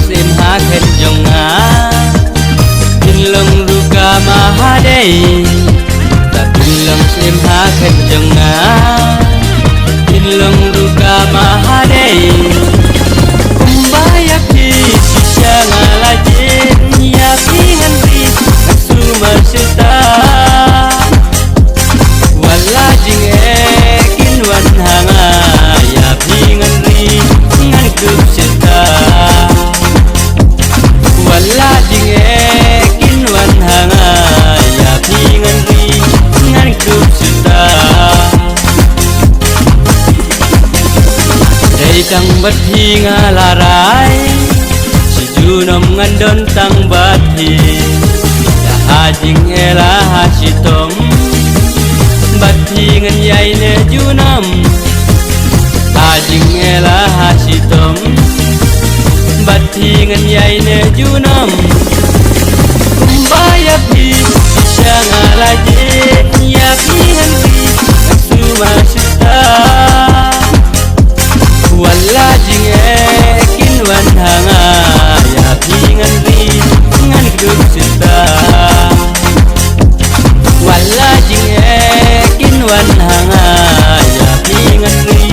sim ha khen jong nga tin long ruka mahadei ta tin long sim ha khen jong nga tin long ruka mahadei kumbaya ki sisya ngalajin ya pingan ri asu masita wala jing ekin wan hanga ya pingan ri ngan kup sita wala jing ekin wan hanga ya pingan ri ngan kup sita dei tang bat hi nga larai si junom ngan don tang bat hi ha jing ela ha si tom bat hi ngan yai ne junam ha jing ela ha si tom bat hi ngan yai ne junam kumbaya pi sisya ngalaje ya pi ngan pi asu masita wala jing ekin wan hanga ya pi ngan ri ngan kup sita wala jing ekin wan hanga ya pi ngan ri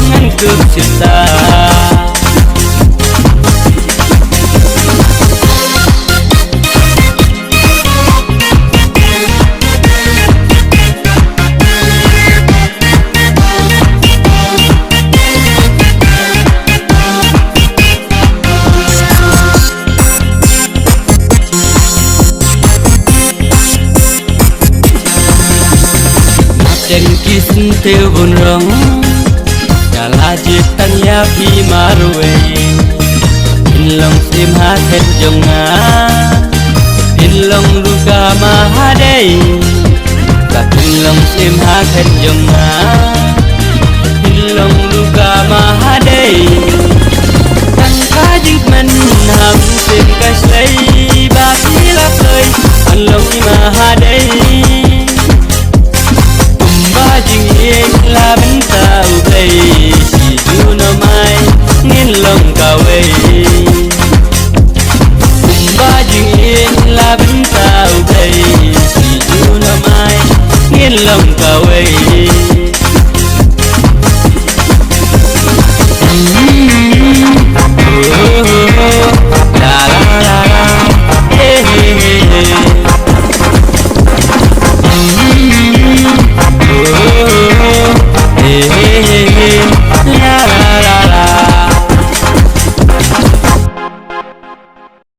ngan kup sita den kisin teu bun rong kala jitan ya pi marwe in long sim ha khen jong nga in long ruka mahadei ka in long sim ha khen jong nga in long ruka mahadei tan ka jing man ham sim ka sei ba pi la khơi an long mahadei jing yên la bến tàu đây chỉ du nó mai nghiên lòng cao ấy ba jing yên la bến tàu đây chỉ du nó mai nghiên lòng cao ấy